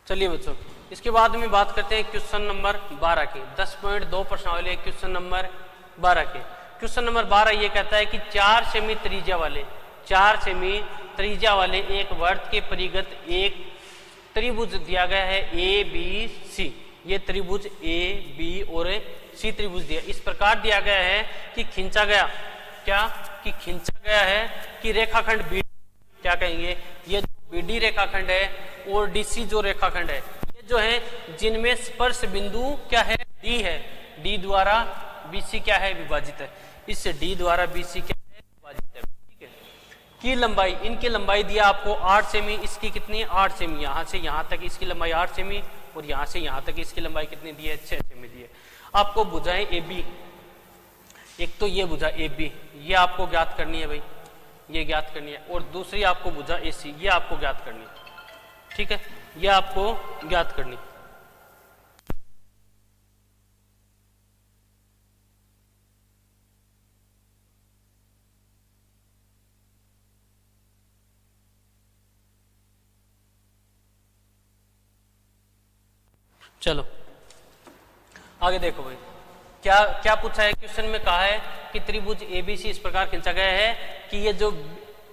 चलिए बच्चों, इसके बाद में बात करते हैं क्वेश्चन नंबर 12 के। 10.2 प्रश्नावली क्वेश्चन नंबर 12 के। क्वेश्चन नंबर 12 ये कहता है कि 4 सेमी त्रिज्या वाले एक वर्त के परिगत एक त्रिभुज दिया गया है ए बी सी। ये त्रिभुज ए बी और सी त्रिभुज दिया, इस प्रकार दिया गया है कि खींचा गया है कि रेखाखंड बी, क्या कहेंगे, ये जो बीडी रेखाखंड है और डीसी जो रेखाखंड है, ये जो है जिनमें स्पर्श बिंदु क्या है, डी है। डी द्वारा बीसी क्या है, विभाजित है। इससे डी द्वारा बीसी क्या है, विभाजित है। ठीक है। की लंबाई, इनकी लंबाई दिया आपको 8 सेमी। इसकी कितनी है, 8 सेमी। यहाँ से यहाँ तक इसकी लंबाई 8 सेमी और यहाँ से यहाँ तक इसकी लंबाई कितनी दी है, 6 सेमी दी है। आपको भुजाएं ए बी, एक तो ये भुजा ए बी, ये आपको ज्ञात करनी है भाई, ये ज्ञात करनी है। और दूसरी आपको भुजा ए सी, ये आपको ज्ञात करनी है। ठीक है, ये आपको ज्ञात करनी। चलो आगे देखो भाई, क्या क्या पूछा है क्वेश्चन में। कहा है कि त्रिभुज एबीसी इस प्रकार खींचा गया है कि ये जो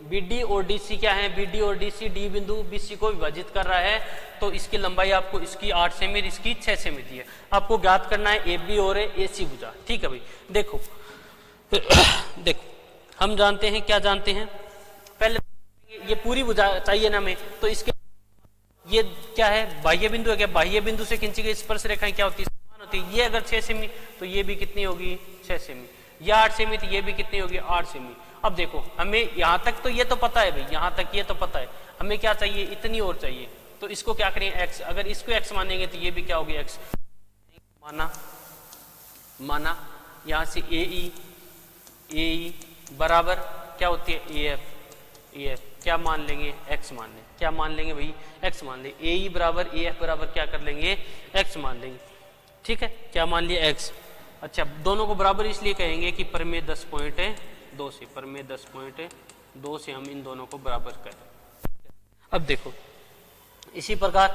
बीडी और डीसी क्या है, बीडी और डीसी डी बिंदु बीसी को विभाजित कर रहा है। तो इसकी लंबाई आपको इसकी 8 सेमी, इसकी 6 सेमी दी है। आपको ज्ञात करना है ए बी और ए सी भुजा। ठीक है भाई, देखो देखो हम जानते हैं, क्या जानते हैं, पहले ये पूरी भुजा चाहिए ना हमें, तो इसके ये क्या है, बाह्य बिंदु है। क्या बाह्य बिंदु से खींची गई स्पर्श रेखाएं क्या होती है, समान होती है। ये अगर 6 सेमी तो ये भी कितनी होगी, 6 सेमी। या 8 सेमी तो ये भी कितनी होगी, 8 सेमी। अब देखो हमें यहाँ तक तो ये तो पता है भाई, यहाँ तक ये तो पता है, हमें क्या चाहिए, इतनी और चाहिए। तो इसको क्या करें, एक्स। अगर इसको एक्स मानेंगे तो ये भी क्या होगी, एक्स। माना यहाँ से ए बराबर क्या होती है, ए एफ। क्या मान लेंगे, एक्स मान लेंगे। क्या मान लेंगे भाई, एक्स मान लेंगे। ए बराबर ए एफ बराबर क्या कर लेंगे, एक्स मान लेंगे। ठीक है, क्या मान लिया, एक्स। अच्छा, दोनों को बराबर इसलिए कहेंगे कि परमेय 10.2 से, परमेय 10.2 से हम इन दोनों को बराबर करें। अब देखो इसी प्रकार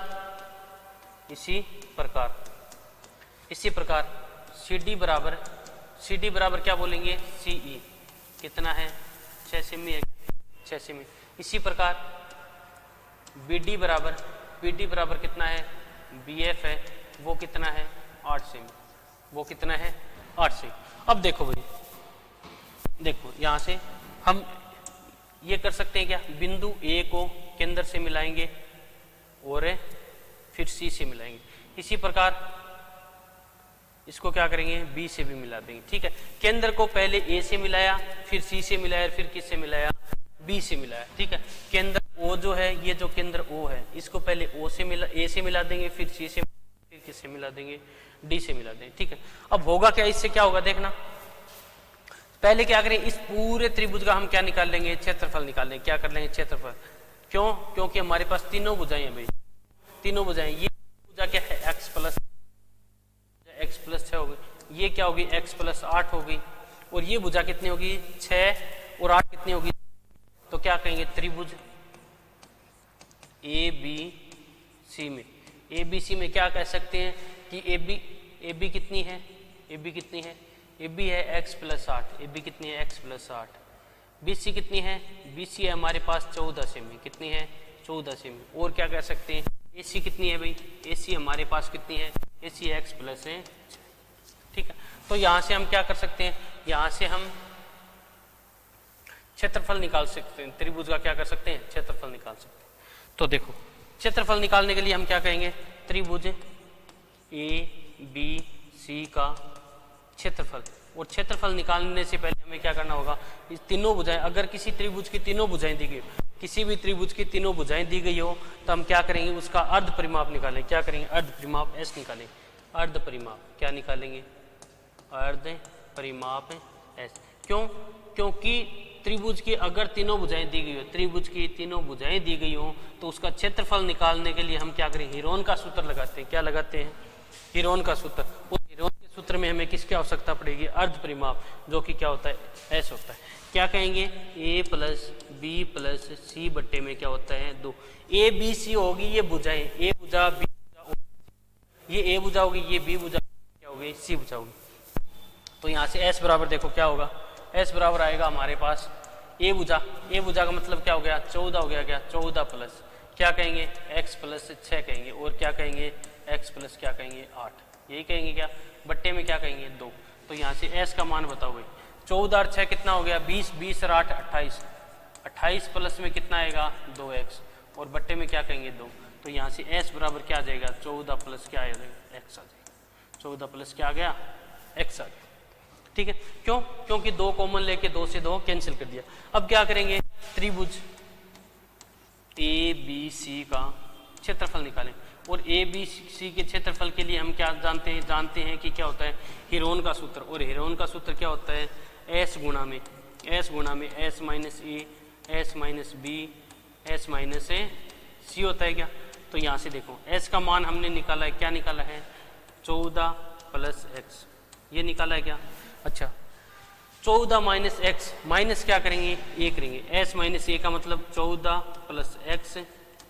सी डी बराबर क्या बोलेंगे, सी ई। कितना है, 6 सेमी है, 6 सेमी। इसी प्रकार बी डी बराबर कितना है, बी एफ है, वो कितना है, 8 सेमी। वो कितना है, 8 सेमी। अब देखो भाई, देखो यहाँ से हम ये कर सकते हैं क्या, बिंदु ए को केंद्र से मिलाएंगे और फिर सी से मिलाएंगे। इसी प्रकार इसको क्या करेंगे, बी से भी मिला देंगे। ठीक है, केंद्र को पहले ए से मिलाया, फिर सी से मिलाया, फिर किस से मिलाया, बी से मिलाया। ठीक है, केंद्र ओ जो है, ये जो केंद्र ओ है, इसको पहले ए से मिला देंगे, फिर सी से, फिर किस से मिला देंगे, डी से मिला देंगे। ठीक है, अब होगा क्या, इससे क्या होगा देखना। पहले क्या करें, इस पूरे त्रिभुज का हम क्या निकाल लेंगे, क्षेत्रफल निकाल लेंगे। क्या कर लेंगे, क्षेत्रफल। क्यों, क्योंकि हमारे पास तीनों भुजाएं हैं भाई, तीनों भुजाएं। ये भुजा क्या है, एक्स प्लस 6 होगी, ये क्या होगी, एक्स प्लस 8 होगी, और ये भुजा कितनी होगी, 6 और 8 कितनी होगी। तो क्या कहेंगे, त्रिभुज ए बी सी में, ए बी सी में क्या कह सकते हैं कि ए बी कितनी है, ए बी है एक्स प्लस 8। ए बी कितनी है, एक्स प्लस 8। बी सी कितनी है, बी सी है हमारे पास 14 सेमी। कितनी है, 14 सेमी। और क्या कह सकते हैं, ए सी कितनी है भाई, ए सी हमारे पास कितनी है, ए सी एक्स प्लस है। ठीक है, तो यहाँ से हम क्या कर सकते हैं, यहाँ से हम क्षेत्रफल निकाल सकते हैं। त्रिभुज का क्या कर सकते हैं, क्षेत्रफल निकाल सकते हैं। तो देखो क्षेत्रफल निकालने के लिए हम क्या कहेंगे, त्रिभुज ए बी सी का क्षेत्रफल। और क्षेत्रफल निकालने से पहले हमें क्या करना होगा, इस तीनों भुजाएं, अगर किसी त्रिभुज की तीनों भुजाएं दी गई, किसी भी त्रिभुज की तीनों भुजाएं दी गई हो, तो हम क्या करेंगे, उसका अर्ध परिमाप निकालें। क्या करेंगे, अर्ध परिमाप एस निकालें। अर्ध परिमाप क्या निकालेंगे, अर्ध परिमाप एस। क्यों, क्योंकि त्रिभुज की अगर तीनों भुजाएं दी गई हो, त्रिभुज की तीनों भुजाएं दी गई हो, तो उसका क्षेत्रफल निकालने के लिए हम क्या करें, हीरोन का सूत्र लगाते हैं। क्या लगाते हैं, हीरोन का सूत्र। उस हीरोन के सूत्र में हमें किसकी आवश्यकता पड़ेगी, अर्ध परिमाप, जो कि क्या होता है, एस होता है। क्या कहेंगे, ए प्लस बी प्लस सी बट्टे में क्या होता है, 2। ए बी सी होगी ये भुजाएं, ए भुजा बी भुजा ये ए भुजा होगी, ये बी भुजा क्या होगी, सी भुजा होगी। तो यहाँ से एस बराबर देखो क्या होगा, एस बराबर आएगा हमारे पास ए भुजा, ए भुजा का मतलब क्या हो गया 14 हो गया, क्या 14 प्लस क्या कहेंगे x प्लस 6 कहेंगे, और क्या कहेंगे x प्लस क्या कहेंगे 8, यही कहेंगे क्या, बट्टे में क्या कहेंगे 2। तो यहाँ से s का मान बताओ भाई, 14 और 6 कितना हो गया 20, 20 और 8 28, 28 प्लस में कितना आएगा 2x, और बट्टे में क्या कहेंगे 2। तो यहाँ से s बराबर क्या आ जाएगा 14 प्लस क्या आ जाएगा x आ जाएगा, 14 प्लस क्या आ गया x आ गया। ठीक है, क्यों, क्योंकि 2 कॉमन लेके 2 से 2 कैंसिल कर दिया। अब क्या करेंगे, त्रिभुज ए बी सी का क्षेत्रफल निकालें, और ए बी सी के क्षेत्रफल के लिए हम क्या जानते हैं कि क्या होता है हीरोन का सूत्र, और हीरोन का सूत्र क्या होता है s गुणा में s minus A S minus B S minus A C होता है क्या। तो यहाँ से देखो s का मान हमने निकाला है, क्या निकाला है 14 प्लस एक्स, ये निकाला है क्या। अच्छा 14 माइनस एक्स, माइनस क्या करेंगे ए करेंगे, s माइनस ए का मतलब 14 प्लस एक्स,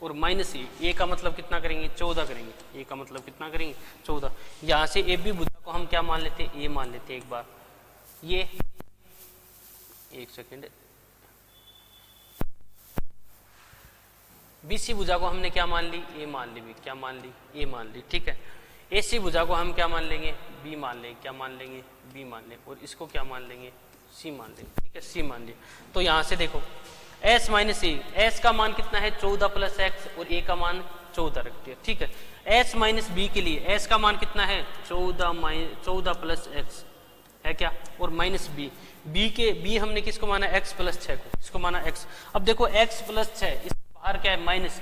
और माइनस ए का मतलब कितना करेंगे 14 करेंगे, ए का मतलब कितना करेंगे 14। यहाँ से ए बी भुजा को हम क्या मान लेते हैं, ए मान लेते हैं एक बार, ये एक सेकेंड, बी सी भुजा को हमने क्या मान ली ए मान ली, क्या मान ली ए मान ली। ठीक है, ए सी भुजा को हम क्या मान लेंगे बी मान लेंगे, क्या मान लेंगे बी मान लेंगे, और इसको क्या मान लेंगे सी मान लेंगे। ठीक है, सी मान लिया। तो यहाँ से देखो s माइनस ए, एस का मान कितना है 14 प्लस एक्स, और ए का मान 14 रख दिया। ठीक है, s माइनस बी के लिए s का मान कितना है 14 प्लस एक्स है क्या, और माइनस बी हमने किसको माना x प्लस 6 को, इसको माना x। अब देखो x प्लस 6, इस बाहर क्या है माइनस,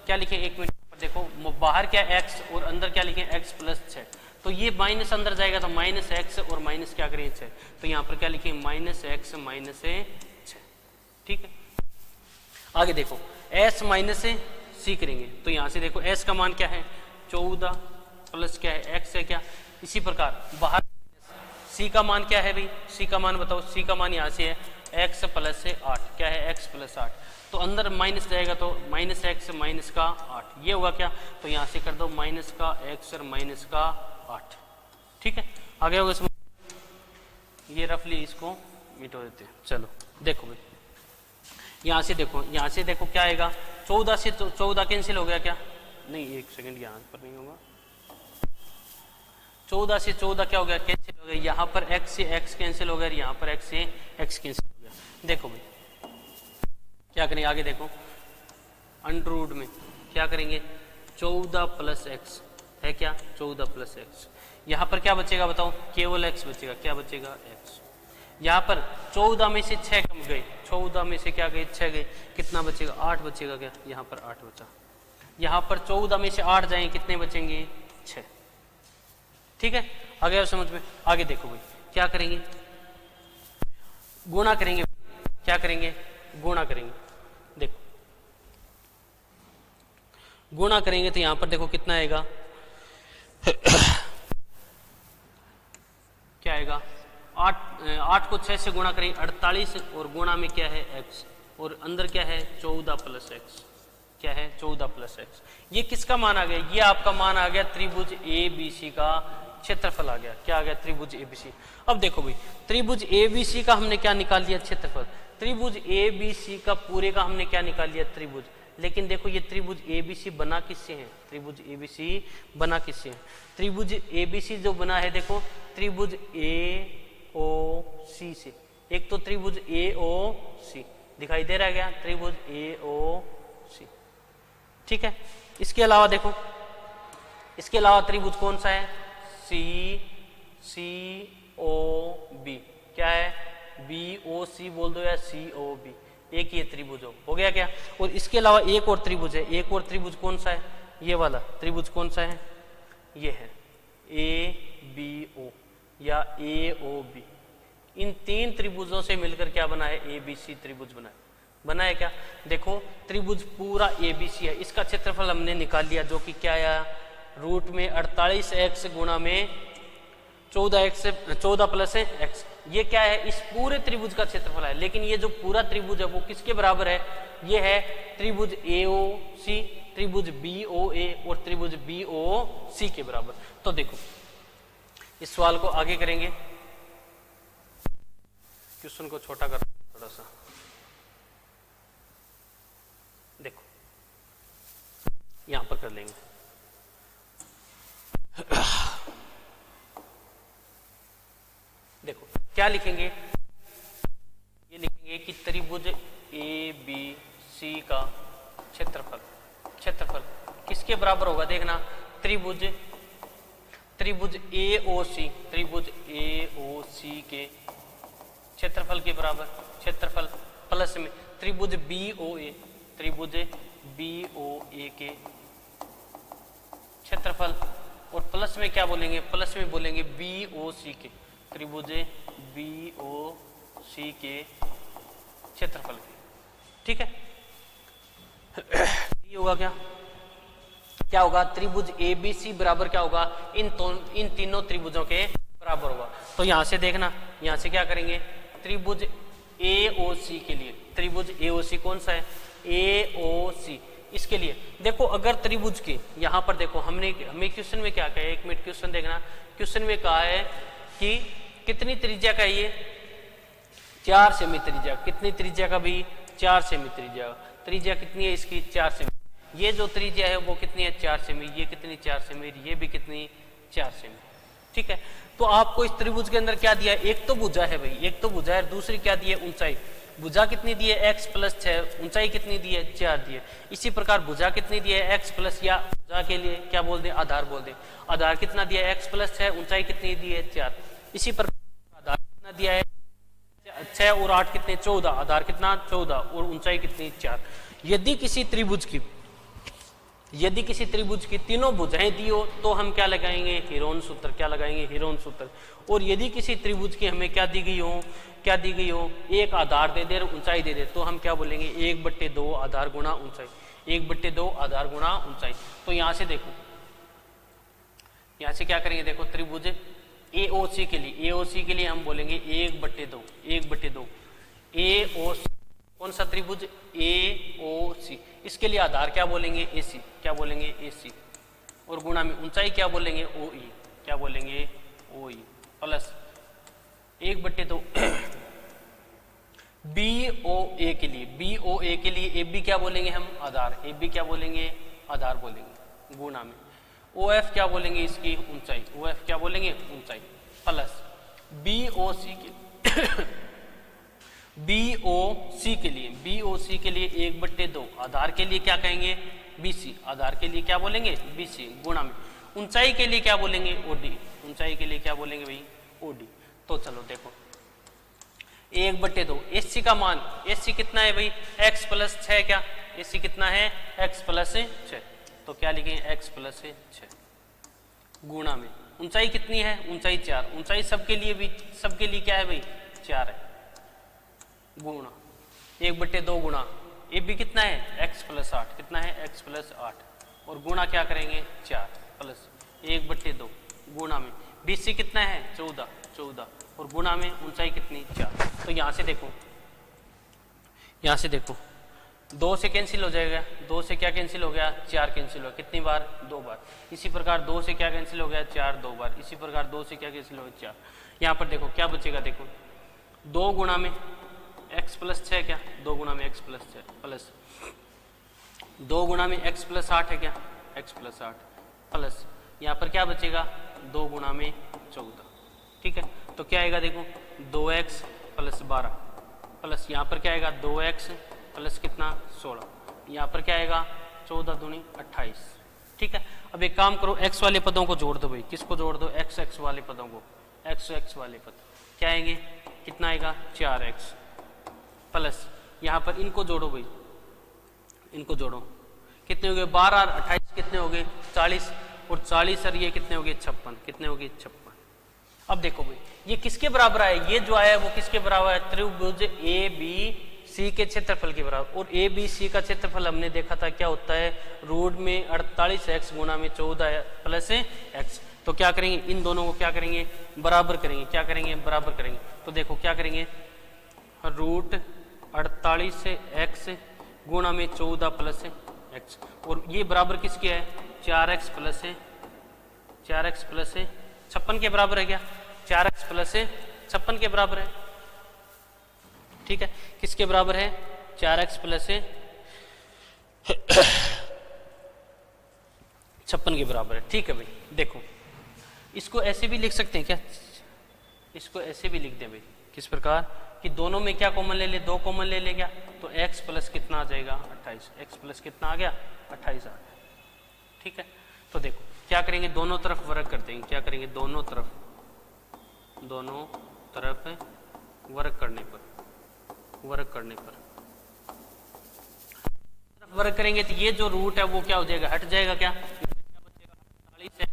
क्या लिखे एक मिनट देखो, बाहर क्या x और अंदर क्या लिखे x प्लस 6, तो ये माइनस अंदर जाएगा तो माइनस एक्स और माइनस क्या करेंगे 6, तो यहाँ पर क्या लिखेंगे माइनस एक्स माइनस 6। ठीक है, आगे देखो s माइनस सी करेंगे, तो यहाँ से देखो s का मान क्या है 14 प्लस क्या है x है क्या। इसी प्रकार बाहर c का मान क्या है भाई, c का मान बताओ, c का मान यहाँ से है x प्लस 8, क्या है x प्लस 8, तो अंदर माइनस जाएगा तो माइनस एक्स माइनस का 8, ये हुआ क्या, तो यहाँ से कर दो माइनस का x और माइनस का 8। ठीक है, आगे होगा इसमें, ये रफली इसको मिटो देते हैं। चलो देखो भाई, यहाँ से देखो क्या आएगा 14 से 14 कैंसिल हो गया क्या, नहीं एक सेकंड यहाँ पर नहीं होगा, 14 से 14 क्या हो गया कैंसिल हो गया, यहाँ पर x से x कैंसिल हो गया, यहाँ पर x से x कैंसिल हो गया। देखो भाई क्या करेंगे, आगे देखो अंडर रूट में क्या करेंगे 14 प्लस एक्स है क्या, 14 प्लस एक्स, यहाँ पर क्या बचेगा बताओ केवल x बचेगा, क्या बचेगा x। यहाँ पर 14 में से 6 कम गए, 14 में से क्या गए 6 गए, कितना बचेगा 8 बचेगा क्या, यहाँ पर 8 बचा। यहाँ पर 14 में से 8 जाए कितने बचेंगे 6। ठीक है, आगे आप समझ में, आगे देखो भाई क्या करेंगे गुणा करेंगे, क्या करेंगे गुणा करेंगे, देखो गुणा करेंगे तो यहां पर देखो कितना आएगा क्या आएगा 8 को 6 से गुणा करेंगे 48, और गुणा में क्या है x, और अंदर क्या है 14 प्लस एक्स, क्या है 14 प्लस एक्स। ये किसका मान आ गया, ये आपका मान आ गया त्रिभुज ए बी सी का क्षेत्रफल आ गया, क्या आ गया त्रिभुज ए बी सी। अब देखो भाई त्रिभुज ए बी सी का हमने क्या निकाल लिया क्षेत्रफल, त्रिभुज ए बी सी का पूरे का हमने क्या निकाल लिया त्रिभुज। लेकिन देखो ये त्रिभुज ए बी सी बना किससे है, त्रिभुज ए बी सी बना किससे है, त्रिभुज ए बी सी जो बना है देखो त्रिभुज ए ओ सी से। एक तो त्रिभुज ए ओ सी दिखाई दे रहा है क्या, त्रिभुज ए ओ सी। ठीक है, इसके अलावा देखो, इसके अलावा त्रिभुज कौन सा है सी सी ओ बी, क्या है बी ओ सी बोल दो या सी ओ बी, एक ही त्रिभुज हो गया क्या। और इसके अलावा एक और त्रिभुज है, एक और त्रिभुज कौन सा है, ये वाला त्रिभुज कौन सा है, ये है ए बी ओ या ए ओ बी। इन 3 त्रिभुजों से मिलकर क्या बना है ए बी सी त्रिभुज बना है क्या। देखो त्रिभुज पूरा ए बी सी है, इसका क्षेत्रफल हमने निकाल लिया जो कि क्या आया रूट में 48x गुणा में 14 प्लस एक्स, ये क्या है इस पूरे त्रिभुज का क्षेत्रफल है। लेकिन ये जो पूरा त्रिभुज है वो किसके बराबर है, ये है त्रिभुज ए ओ सी त्रिभुज BOA और त्रिभुज BOC के बराबर। तो देखो इस सवाल को आगे करेंगे, क्वेश्चन को छोटा कर थोड़ा सा, देखो यहां पर कर लेंगे। देखो क्या लिखेंगे, ये लिखेंगे कि त्रिभुज ABC का क्षेत्रफल, क्षेत्रफल किसके बराबर होगा, देखना त्रिभुज AOC, त्रिभुज AOC के क्षेत्रफल के बराबर, क्षेत्रफल प्लस में त्रिभुज BOA, त्रिभुज BOA के क्षेत्रफल, और प्लस में क्या बोलेंगे, प्लस में बोलेंगे BOC के, त्रिभुज BOC के क्षेत्रफल के। ठीक है, ये होगा क्या होगा, त्रिभुज ABC बराबर क्या होगा, इन तीनों त्रिभुजों के बराबर होगा। तो यहां से देखना, यहां से क्या करेंगे, त्रिभुज AOC के लिए, त्रिभुज AOC कौन सा है, AOC, इसके लिए देखो अगर त्रिभुज के यहां पर देखो हमें क्वेश्चन में क्या कहा है, 1 मिनट क्वेश्चन देखना, क्वेश्चन में कहा है कि कितनी त्रिज्या का ये 4 सेमी त्रिज्या, कितनी त्रिज्या का भी 4 सेमी त्रिज्या, त्रिज्या कितनी है इसकी 4 सेमी, ये जो त्रिज्या है वो कितनी है 4 सेमी, ये कितनी 4 सेमी, ये भी कितनी 4 सेमी। ठीक है, तो आपको इस त्रिभुज के अंदर क्या दिया है, एक तो भुजा है भाई, एक तो भुजा है, दूसरी क्या दी है ऊंचाई, भुजा कितनी दी है x + 6, ऊंचाई कितनी दी है 4 दी है। इसी प्रकार भुजा कितनी दी है x प्लस, या भुजा के लिए क्या बोल दे, आधार बोल दे, आधार कितना दिया है x + 6, ऊंचाई कितनी दी है 4। इसी प्रकार आधार कितना दिया है 6 और 8 कितने 14, आधार कितना 14 और ऊंचाई कितनी 4। यदि किसी त्रिभुज की तीनों भुजाएं दी हो तो हम क्या लगाएंगे, हीरोन सूत्र, क्या लगाएंगे, हीरोन सूत्र। और यदि किसी त्रिभुज की हमें क्या दी गई हो, एक आधार दे दे और ऊंचाई दे दे, तो हम क्या बोलेंगे 1/2 आधार गुणा ऊंचाई, 1/2 आधार गुणा ऊंचाई। तो यहां से देखो, यहां से क्या करेंगे, देखो त्रिभुज AOC के लिए हम बोलेंगे 1/2, 1/2 AOC, कौन सा त्रिभुज AOC, इसके लिए आधार क्या बोलेंगे AC, क्या बोलेंगे AC, और गुणा में ऊंचाई क्या बोलेंगे OE, क्या बोलेंगे OE, प्लस 1/2 BOA के लिए AB क्या बोलेंगे हम, आधार, AB क्या बोलेंगे, आधार बोलेंगे, गुणा में OF क्या बोलेंगे इसकी ऊंचाई, OF क्या बोलेंगे ऊंचाई, प्लस BOC के लिए 1/2 आधार के लिए क्या कहेंगे BC, आधार के लिए क्या बोलेंगे BC, गुणा में ऊंचाई के लिए क्या बोलेंगे OD, ऊंचाई के लिए क्या बोलेंगे भाई OD। तो चलो देखो 1/2 AC का मान, AC कितना है भाई x + 6, क्या AC कितना है x + 6, तो क्या लिखेंगे x + 6 गुणा में ऊंचाई कितनी है, ऊंचाई 4, ऊंचाई सबके लिए क्या है भाई 4 है, गुणा 1/2 गुणा AB कितना है x + 8, कितना है x + 8, और गुणा क्या करेंगे 4 प्लस 1/2 गुणा में BC कितना है 14 और गुणा में ऊंचाई कितनी 4। तो यहां से देखो 2 से कैंसिल हो जाएगा, 2 से क्या कैंसिल हो गया 4 कैंसिल हो गया, कितनी बार 2 बार। इसी प्रकार 2 से क्या कैंसिल हो गया 4 2 बार, इसी प्रकार 2 से क्या कैंसिल हो गया 4। यहाँ पर देखो क्या बचेगा, देखो 2 गुणा में x + 6, क्या 2 गुणा में x + 6 प्लस 2 गुणा में x + 8 है, क्या x + 8 प्लस यहाँ पर क्या बचेगा 2 गुणा में 14। ठीक है, तो क्या आएगा देखो 2x + 12 प्लस यहाँ पर क्या आएगा 2x प्लस कितना 16, यहाँ पर क्या आएगा 14 दूनी 28। ठीक है, अब एक काम करो x वाले पदों को जोड़ दो भाई, किसको जोड़ दो x वाले पदों को, x वाले पद क्या आएंगे, कितना आएगा 4x प्लस यहाँ पर इनको जोड़ो भाई, इनको जोड़ो कितने हो गए 12 और 28 कितने हो गए 40, और 40 और ये कितने हो गए 56, कितने हो गए 56। अब देखो भाई ये किसके बराबर आया, ये जो आया वो किसके बराबर है, त्रिभुज ABC के क्षेत्रफल के बराबर। और ABC का क्षेत्रफल हमने देखा था क्या होता है, रूट में 48x गुणा में 14 प्लस x। तो क्या करेंगे इन दोनों को क्या करेंगे बराबर करेंगे, क्या करेंगे बराबर करेंगे। तो देखो क्या करेंगे रूट 48x गुणा में 14 प्लस एक्स, और ये बराबर किसके है, 4x प्लस है, 4x प्लस है 56 के बराबर है क्या, 4x प्लस है 56 के बराबर है, ठीक है, किसके बराबर है, 4x प्लस है 56 के बराबर है, ठीक है भाई। देखो इसको ऐसे भी लिख सकते हैं क्या, इसको ऐसे भी लिख दें भाई, किस प्रकार कि दोनों में क्या कॉमन ले ले, 2 कॉमन ले ले क्या, तो x प्लस कितना आ जाएगा 28, x प्लस कितना आ गया 28 आ गया, ठीक है। तो देखो क्या करेंगे, दोनों तरफ वर्ग कर देंगे, क्या करेंगे, दोनों तरफ वर्ग करने पर वर्ग करेंगे तो ये जो रूट है वो क्या हो जाएगा, हट जाएगा, क्या बचेगा 48 है,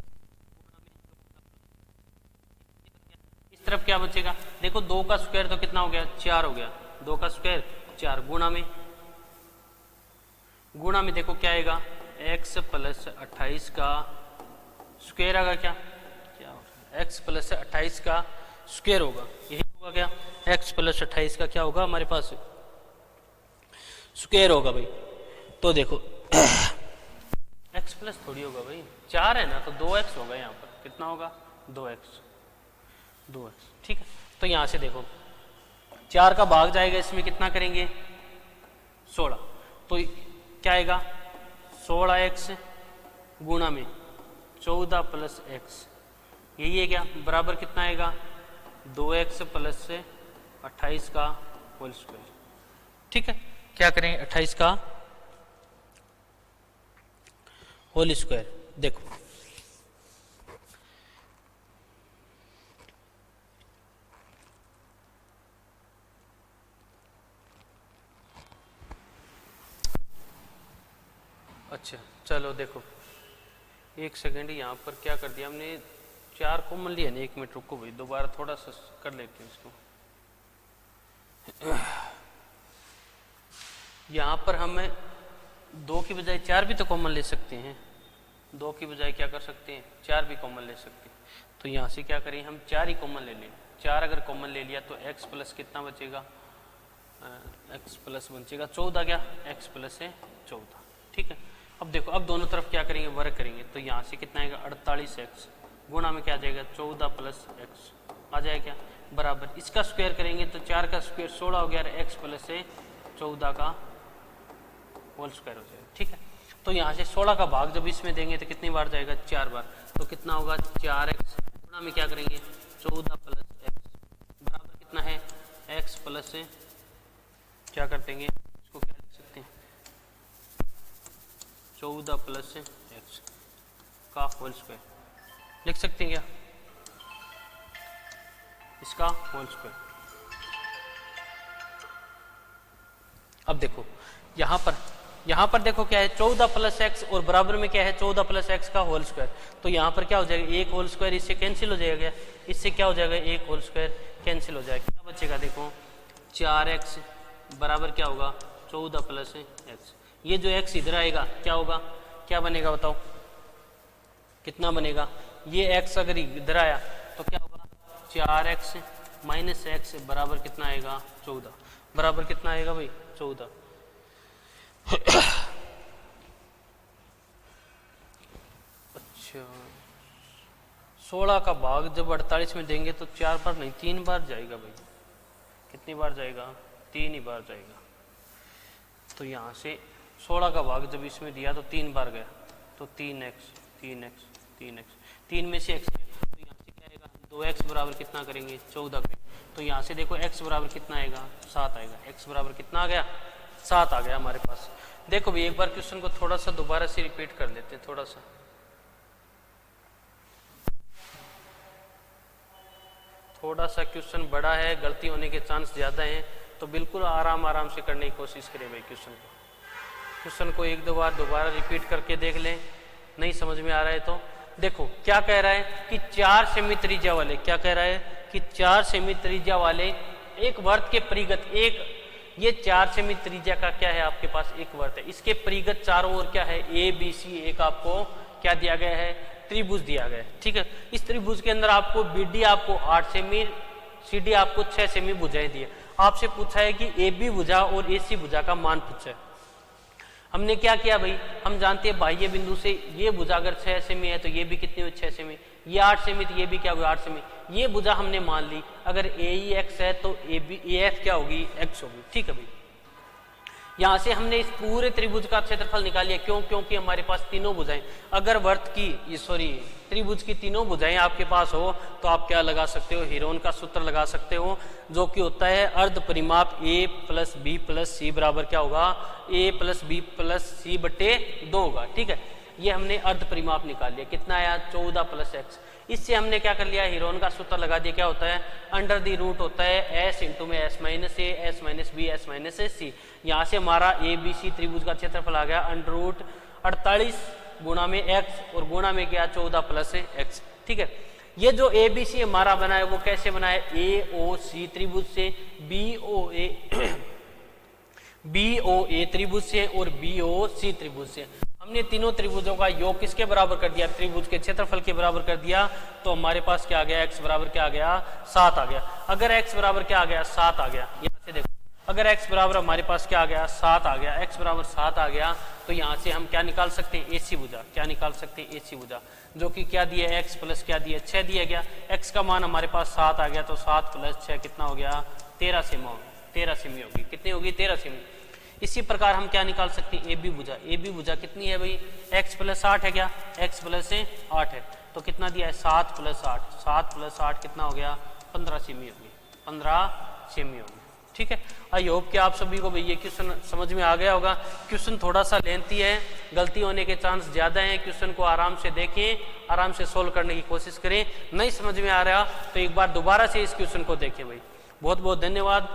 इस तरफ क्या बचेगा, देखो 2 का स्क्वायर तो कितना हो गया, 4 हो गया, 2 का स्क्वायर 4, गुणा में देखो क्या आएगा, x प्लस 28 का स्क्वायर आएगा, क्या होगा, x प्लस 28 का स्क्वायर होगा, यही होगा क्या, x प्लस 28 का क्या होगा हमारे पास स्क्वायर होगा भाई। तो देखो x प्लस थोड़ी होगा भाई, 4 है ना, तो 2x होगा, यहाँ पर कितना होगा 2x, ठीक है। तो यहाँ से देखो 4 का भाग जाएगा, इसमें कितना करेंगे 16, तो क्या आएगा 16x गुणा में 14 प्लस x, यही है क्या, बराबर कितना आएगा 2x प्लस 28 का होल स्क्वायर, ठीक है। क्या करेंगे 28 का होल स्क्वायर, देखो अच्छा चलो देखो एक सेकेंड, यहाँ पर क्या कर दिया हमने, 4 कॉमन लिया ना, 1 मिनट रुको भाई, दोबारा थोड़ा सा कर लेते हैं इसको। यहाँ पर हमें 2 की बजाय 4 भी तो कॉमन ले सकते हैं, 2 की बजाय क्या कर सकते हैं 4 भी कॉमन ले सकते हैं। तो यहाँ से क्या करें हम, 4 ही कॉमन ले लें, 4 अगर कॉमन ले लिया तो x प्लस कितना बचेगा, x प्लस बचेगा 14, क्या x प्लस है 14, ठीक है। अब देखो अब दोनों तरफ क्या करेंगे, वर्ग करेंगे, तो यहाँ से कितना आएगा 48x गुणा में क्या आ जाएगा 14 प्लस x आ जाएगा, क्या बराबर, इसका स्क्वायर करेंगे तो 4 का स्क्वायर 16 हो गया, x प्लस है 14 का होल स्क्वायर हो जाएगा, ठीक है। तो यहाँ से 16 का भाग जब इसमें देंगे तो कितनी बार जाएगा 4 बार, तो कितना होगा 4x गुणा में क्या करेंगे 14 प्लस x बराबर कितना है x प्लस है, क्या कर देंगे इसको, क्या लिख सकते हैं 14 प्लस x का होल स्क्वायर लिख सकते हैं क्या, इसका होल स्क्वायर। अब देखो यहाँ पर देखो क्या है 14 प्लस एक्स और बराबर में क्या है 14 प्लस एक्स का होल स्क्वायर, तो यहाँ पर क्या हो जाएगा, एक होल स्क्वायर इससे कैंसिल हो जाएगा, इससे क्या हो जाएगा एक होल स्क्वायर कैंसिल हो जाएगा, क्या बचेगा देखो 4x बराबर क्या होगा 14 प्लस एक्स, ये जो x इधर आएगा क्या होगा, क्या बनेगा बताओ कितना बनेगा, ये x अगर इधर आया तो क्या होगा 4x माइनस एक्स बराबर कितना आएगा 14, बराबर कितना आएगा भाई 14। अच्छा 16 का भाग जब 48 में देंगे तो 4 बार नहीं 3 बार जाएगा भाई, कितनी बार जाएगा 3 ही बार जाएगा। तो यहाँ से 16 का भाग जब इसमें दिया तो 3 बार गया, तो 3x 3 में से x गया, तो यहाँ से क्या आएगा 2x बराबर कितना करेंगे 14 करेंगे, तो यहाँ से देखो x बराबर कितना आएगा 7 आएगा, x बराबर कितना आ गया 7 आ गया हमारे पास। देखो भाई एक बार क्वेश्चन को थोड़ा सा दोबारा से रिपीट कर लेते हैं, थोड़ा सा क्वेश्चन बड़ा है, गलती होने के चांस ज़्यादा हैं, तो बिल्कुल आराम से करने की कोशिश करें भाई। क्वेश्चन को 1-2 बार दोबारा रिपीट करके देख लें, नहीं समझ में आ रहा है तो देखो क्या कह रहा है कि 4 सेमी त्रिज्या वाले, क्या कह रहा है कि 4 सेमी त्रिज्या वाले एक वर्त के परिगत, एक ये 4 सेमी त्रिज्या का क्या है आपके पास एक वर्त है, इसके परिगत चारों ओर क्या है ABC एक आपको क्या दिया गया है त्रिभुज दिया गया है, ठीक है। इस त्रिभुज के अंदर आपको BD आपको 8 सेमी, CD आपको 6 सेमी भुजाएं दी है। आपसे पूछा है कि AB भुजा और AC भुजा का मान पूछा है। हमने क्या किया भाई, हम जानते हैं बाह्य बिंदु से ये भुजा अगर 6 सेमी है तो ये भी कितनी हुई 6 सेमी, ये 8 सेमी तो ये भी क्या हुई 8 सेमी। ये भुजा हमने मान ली, अगर ए ई एक्स है तो ए बी ए एफ क्या होगी एक्स होगी। ठीक है भाई, यहाँ से हमने इस पूरे त्रिभुज का क्षेत्रफल निकाल लिया। क्यों? क्योंकि हमारे पास तीनों भुजाएं, अगर वर्त की सॉरी त्रिभुज की तीनों भुजाएं आपके पास हो तो आप क्या लगा सकते हो, हीरोन का सूत्र लगा सकते हो, जो कि होता है अर्ध परिमाप a प्लस बी प्लस सी बराबर क्या होगा, a प्लस बी प्लस सी बटे 2 होगा। ठीक है, ये हमने अर्ध परिमाप निकाल लिया, कितना आया 14 प्लस एक्स। इससे हमने क्या कर लिया, हीरोन का सूत्र लगा दिया, क्या होता है अंडर दी रूट होता है s इंटू में s minus A S minus B S minus C. यहाँ से हमारा ए बी सी त्रिभुज का क्षेत्रफल आ गया अंडर रूट 48 गुणा में x और गुणा में क्या 14 प्लस एक्स। ठीक है, ये जो ए बी सी हमारा बना है वो कैसे बना है, ए ओ सी त्रिभुज से, बी ओ ए त्रिभुज से और बी ओ सी त्रिभुज से। हमने तीनों त्रिभुजों का योग किसके बराबर कर दिया, त्रिभुज के क्षेत्रफल के बराबर कर दिया, तो हमारे पास क्या आ गया, x बराबर क्या आ गया 7 आ गया। अगर x बराबर क्या आ गया 7 आ गया, यहाँ से देखो अगर x बराबर हमारे पास क्या आ गया 7 आ गया, x बराबर 7 आ गया, तो यहाँ से हम क्या निकाल सकते हैं AC भुजा, क्या निकाल सकते हैं AC भुजा, जो कि क्या दिया x प्लस क्या दिया 6 दिया गया। x का मान हमारे पास 7 आ गया, तो 7 प्लस 6 कितना हो गया 13 सेमी होगी, कितनी होगी 13 सेमी। इसी प्रकार हम क्या निकाल सकते हैं, ए बी भुजा कितनी है भाई, x प्लस 8 है, क्या x प्लस 8 है, तो कितना दिया है 7 प्लस 8 कितना हो गया 15 सेमी होगी, 15 सेमी होगी। ठीक है, आई होप कि आप सभी को भाई ये क्वेश्चन समझ में आ गया होगा। क्वेश्चन थोड़ा सा लेंथी है, गलती होने के चांस ज़्यादा हैं, क्वेश्चन को आराम से देखें, आराम से सोल्व करने की कोशिश करें। नहीं समझ में आ रहा तो एक बार दोबारा से इस क्वेश्चन को देखें भाई। बहुत बहुत धन्यवाद।